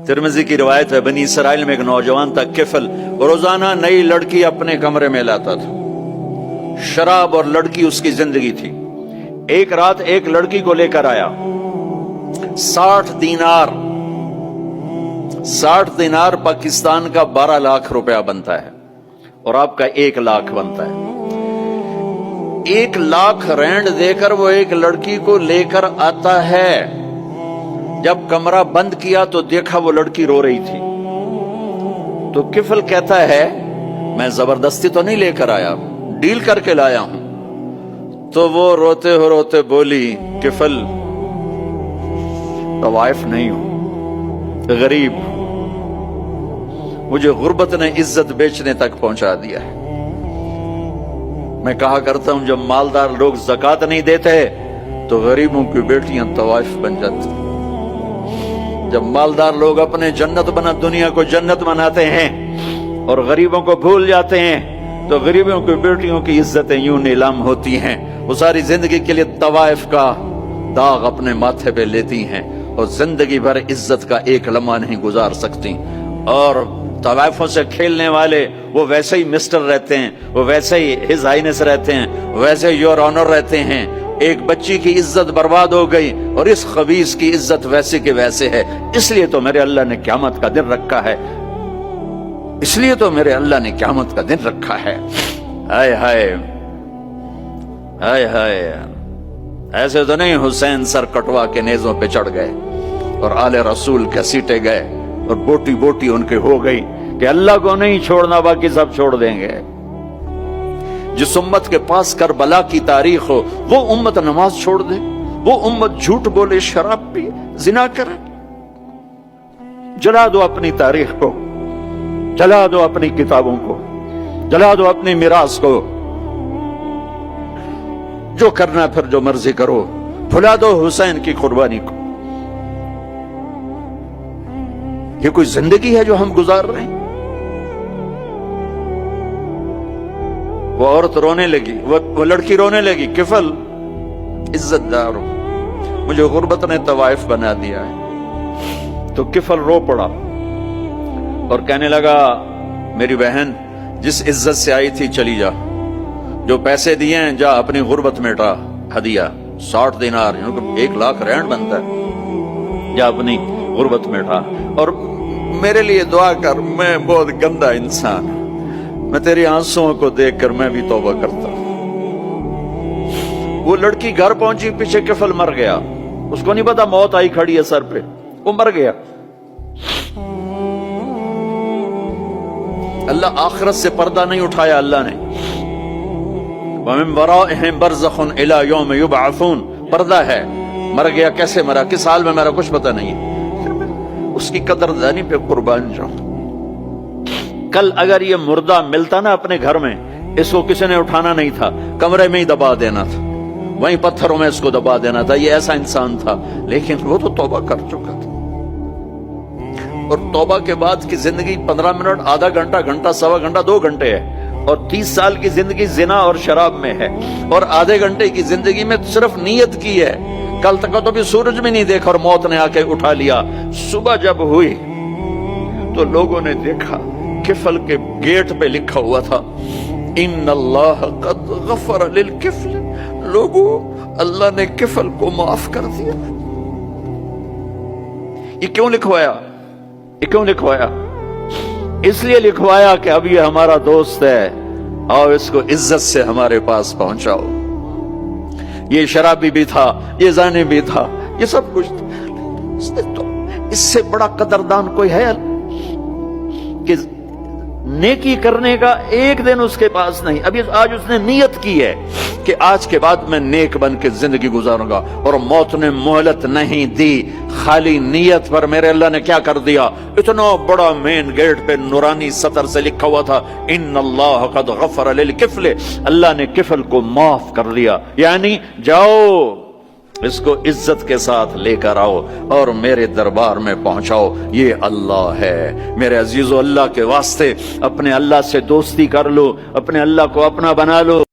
Tirmidhi की रिवायत है, बनी इसराइल में एक नौजवान था किफल, रोजाना नई लड़की अपने कमरे में लाता था। शराब और लड़की उसकी जिंदगी थी। एक रात एक लड़की को लेकर आया, 60 दिनार पाकिस्तान का 12 लाख रुपया बनता है और आपका 1 लाख बनता है। 1 लाख रैंड देकर वो एक लड़की को लेकर आता है। जब कमरा बंद किया तो देखा वो लड़की रो रही थी। तो किफल कहता है, मैं जबरदस्ती तो नहीं लेकर आया, डील करके लाया हूं। तो वो रोते बोली, किफल तवाइफ नहीं हूं, गरीब, मुझे गुर्बत ने इज्जत बेचने तक पहुंचा दिया है। मैं कहा करता हूं, जब मालदार लोग ज़कात नहीं देते तो गरीबों की बेटियां तवाइफ बन जाती। जब मालदार लोग अपने दुनिया को जन्नत बनाते हैं और गरीबों को भूल जाते हैं, तो गरीबों की बेटियों की इज्जतें यूं नीलाम होती हैं। वो सारी जिंदगी के लिए तवाइफ का दाग अपने माथे पे लेती हैं और जिंदगी भर इज्जत का एक लम्हा नहीं गुजार सकती। और तवाइफों से खेलने वाले वो वैसे ही मिस्टर रहते हैं, वो वैसे ही हिज हाइनेस रहते हैं, वैसे योर ऑनर रहते हैं। एक बच्ची की इज्जत बर्बाद हो गई और इस खबीस की इज्जत वैसे के वैसे है। इसलिए तो मेरे अल्लाह ने क़यामत का दिन रखा है, इसलिए तो मेरे अल्लाह ने क़यामत का दिन रखा है। हाय हाय हाय हाय, ऐसे तो नहीं हुसैन सर कटवा के नेज़ों पे चढ़ गए और आले रसूल घसीटे गए और बोटी बोटी उनके हो गई कि अल्लाह को नहीं छोड़ना, बाकी सब छोड़ देंगे। जिस उम्मत के पास करबला की तारीख हो, वो उम्मत नमाज छोड़ दे, वो उम्मत झूठ बोले, शराब पी, जिना करे। जला दो अपनी तारीख को, जला दो अपनी किताबों को, जला दो अपनी मिरास को। जो करना फिर जो मर्जी करो, भुला दो हुसैन की कुर्बानी को। ये कोई जिंदगी है जो हम गुजार रहे हैं? वो औरत रोने लगी, वो लड़की रोने लगी, किफल इज्जतदार हो, मुझे गुर्बत ने तवाइफ बना दिया है। तो किफल रो पड़ा और कहने लगा, मेरी बहन जिस इज्जत से आई थी चली जा, जो पैसे दिए हैं जा अपनी गुर्बत मिटा, हदिया 60 दिनार 1 लाख रैंड बनता है, जा अपनी गुर्बत मिटा और मेरे लिए दुआ कर, मैं बहुत गंदा इंसान, मैं तेरे आंसुओं को देखकर मैं भी तौबा करता। वो लड़की घर पहुंची, पीछे किफल मर गया। उसको नहीं पता मौत आई खड़ी है सर पे, वो मर गया। अल्लाह आखिरत से पर्दा नहीं उठाया अल्लाह ने। वमिन वराइहिम बरज़खुन इला यौम युबअसून, पर्दा है। मर गया, कैसे मरा, किस हाल में मरा, कुछ पता नहीं है। उसकी कदरदानी पे कुर्बान जाऊं। कल अगर ये मुर्दा मिलता ना अपने घर में, इसको किसी ने उठाना नहीं था, कमरे में ही दबा देना था, वहीं पत्थरों में इसको दबा देना था। ये ऐसा इंसान था, लेकिन वो तो तौबा कर चुका था। और तौबा के बाद की जिंदगी 15 मिनट, आधा घंटा, घंटा, सवा घंटा, 2 घंटे है। और 30 साल की जिंदगी जिना और शराब में है। और आधे घंटे की जिंदगी में सिर्फ नीयत की है। कल तक तो भी सूरज में नहीं देखा और मौत ने आके उठा लिया। सुबह जब हुई तो लोगों ने देखा किफल के गेट पे लिखा हुआ था, इन्नल्लाह कद गफर लिल किफल। लोगों, अल्लाह ने किफल को माफ कर दिया। ये क्यों लिखवाया? ये क्यों लिखवाया? इसलिए लिखवाया कि अब ये हमारा दोस्त है और इसको इज्जत से हमारे पास पहुंचाओ। ये शराबी भी था, ये जाने भी था, ये सब कुछ था। तो इससे बड़ा कदरदान कोई है कि नेकी करने का एक दिन उसके पास नहीं। अभी आज उसने नियत की है कि आज के बाद मैं नेक बन के जिंदगी गुजारूंगा, और मौत ने मोहलत नहीं दी। खाली नियत पर मेरे अल्लाह ने क्या कर दिया, इतना बड़ा मेन गेट पे नूरानी सतर से लिखा हुआ था, इन्नल्लाह कद गफर लिल किफल। अल्लाह ने किफल को माफ कर दिया। यानी जाओ, इसको इज्जत के साथ लेकर आओ और मेरे दरबार में पहुंचाओ। ये अल्लाह है। मेरे अजीजों, अल्लाह के वास्ते अपने अल्लाह से दोस्ती कर लो, अपने अल्लाह को अपना बना लो।